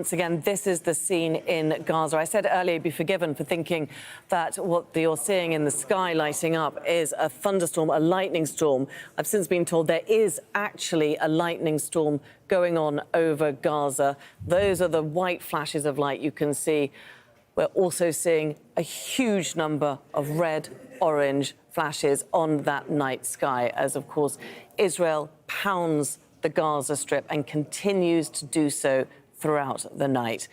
Once again, this is the scene in Gaza. I said earlier, be forgiven for thinking that what you're seeing in the sky lighting up is a thunderstorm, a lightning storm. I've since been told there is actually a lightning storm going on over Gaza. Those are the white flashes of light you can see. We're also seeing a huge number of red, orange flashes on that night sky as, of course, Israel pounds the Gaza Strip and continues to do so throughout the night.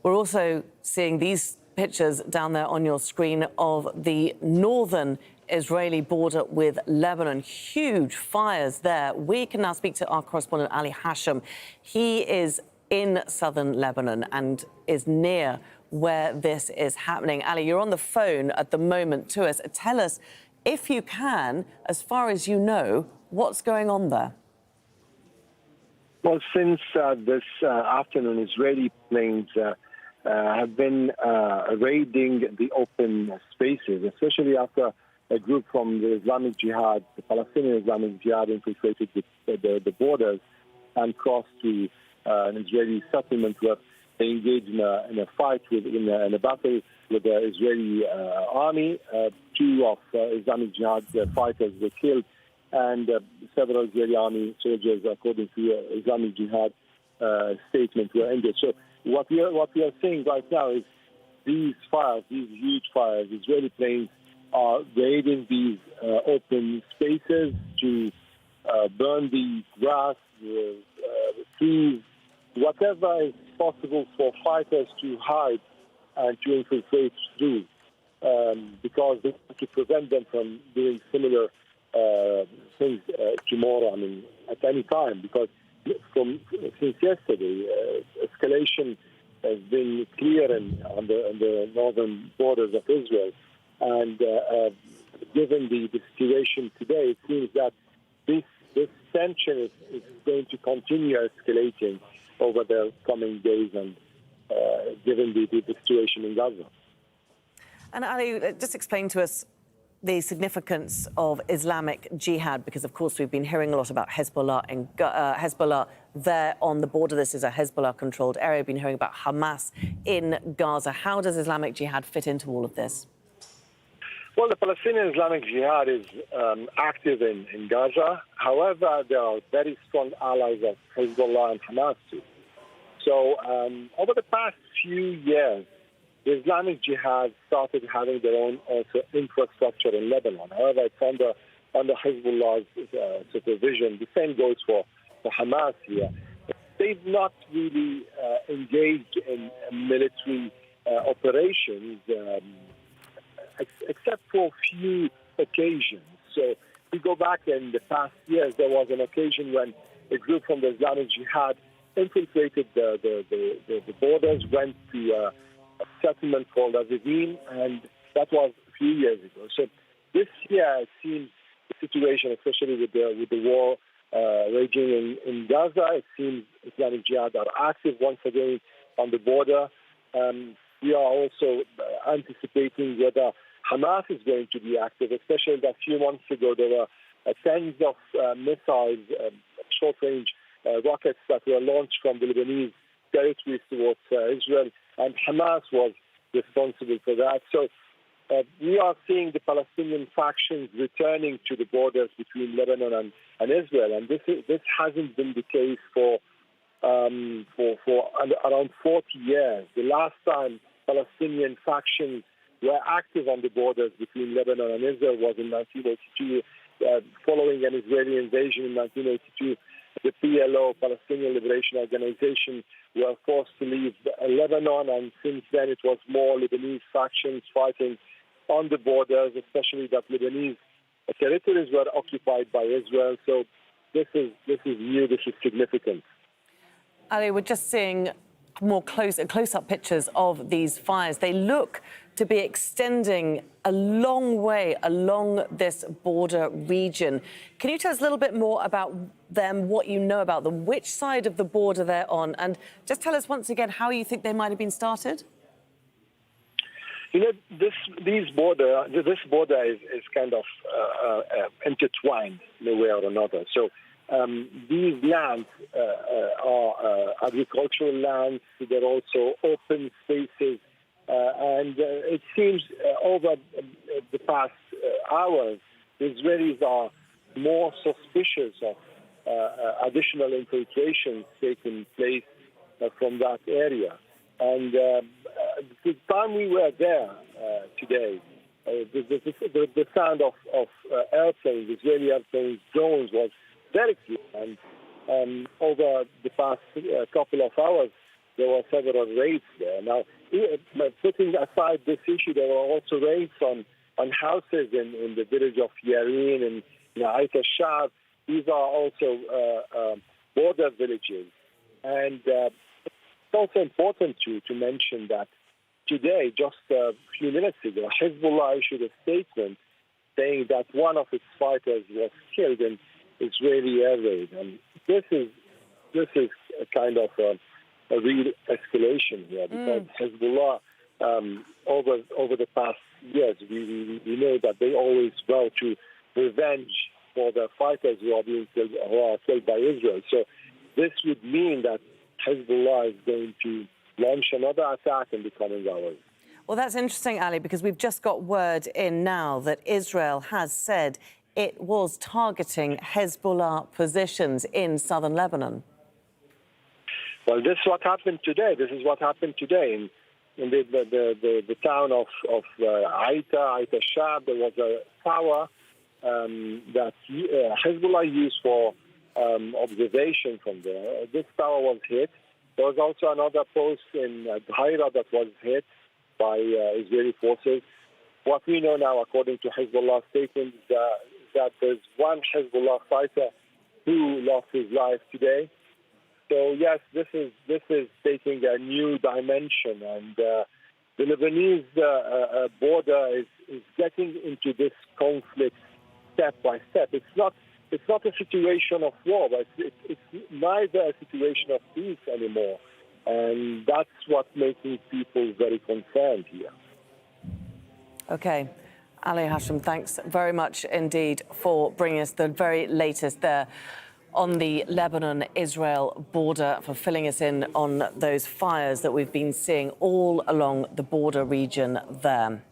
We're also seeing these pictures down there on your screen of the northern Israeli border with Lebanon. Huge fires there. We can now speak to our correspondent, Ali Hashem. He is in southern Lebanon and is near where this is happening. Ali, you're on the phone at the moment to us. Tell us, if you can, as far as you know, what's going on there? Well, since this afternoon, Israeli planes have been raiding the open spaces, especially after a group from the Islamic Jihad, the Palestinian Islamic Jihad, infiltrated the borders and crossed to an Israeli settlement where they engaged in a fight, in a battle with the Israeli army. Two of Islamic Jihad fighters were killed, and several Israeli army soldiers, according to Islamic Jihad statement, were injured. So what we are seeing right now is these fires, these huge fires. Israeli planes are raiding these open spaces to burn the grass, the trees, whatever is possible for fighters to hide and to infiltrate through, because they want to prevent them from doing similar things tomorrow, at any time, because since yesterday, escalation has been clear on the northern borders of Israel. And given the situation today, it seems that this tension is going to continue escalating over the coming days, and given the situation in Gaza. And Ali, just explain to us the significance of Islamic Jihad, because, of course, we've been hearing a lot about Hezbollah and Hezbollah there on the border. This is a Hezbollah-controlled area. We've been hearing about Hamas in Gaza. How does Islamic Jihad fit into all of this? Well, the Palestinian Islamic Jihad is active in Gaza. However, there are very strong allies of Hezbollah and Hamas too. So over the past few years, the Islamic Jihad started having their own also infrastructure in Lebanon. However, it's under Hezbollah's supervision. The same goes for Hamas here. They've not really engaged in military operations, except for a few occasions. So if we go back in the past years, there was an occasion when a group from the Islamic Jihad infiltrated the borders, went to a settlement called Azazim, and that was a few years ago. So this year, it seems the situation, especially with the war raging in Gaza, it seems Islamic Jihad are active once again on the border. We are also anticipating whether Hamas is going to be active, especially that a few months ago there were tens of missiles, short-range rockets that were launched from the Lebanese territories towards Israel, and Hamas was responsible for that. So we are seeing the Palestinian factions returning to the borders between Lebanon and Israel, and this hasn't been the case for around 40 years. The last time Palestinian factions were active on the borders between Lebanon and Israel was in 1982. Following an Israeli invasion in 1982, the PLO, Palestinian Liberation Organization, were forced to leave Lebanon, and since then it was more Lebanese factions fighting on the borders, especially that Lebanese territories were occupied by Israel. So this is new, this is significant. Ali, we're just seeing more close-up pictures of these fires. They look to be extending a long way along this border region. Can you tell us a little bit more about them, what you know about them, which side of the border they're on, and just tell us once again how you think they might have been started? You know, this border is kind of intertwined in a way or another. So these lands are agricultural lands. They're also open spaces. And it seems over the past hours, the Israelis are more suspicious of additional infiltration taking place from that area. And the time we were there today, the sound of airplanes, Israeli airplanes, drones was very clear. And over the past couple of hours, there were several raids there. Now, putting aside this issue, there were also raids on houses in the village of Yarin and Ait al-Shab. These are also border villages. And it's also important to mention that today, just a few minutes ago, Hezbollah issued a statement saying that one of its fighters was killed in Israeli air raid. And this is a kind of a real escalation here, because Hezbollah, over the past years, we know that they always vow to revenge for the fighters who are killed by Israel. So this would mean that Hezbollah is going to launch another attack in the coming hours. Well, that's interesting, Ali, because we've just got word in now that Israel has said it was targeting Hezbollah positions in southern Lebanon. Well, this is what happened today. In the town of Ait al-Shab. There was a tower that Hezbollah used for observation from there. This tower was hit. There was also another post in Jazeera that was hit by Israeli forces. What we know now, according to Hezbollah statements, that there's one Hezbollah fighter who lost his life today. So yes, this is taking a new dimension, and the Lebanese border is getting into this conflict step by step. It's not a situation of war, but it's neither a situation of peace anymore, and that's what's making people very concerned here. Okay. Ali Hashem, thanks very much indeed for bringing us the very latest there on the Lebanon-Israel border, for filling us in on those fires that we've been seeing all along the border region there.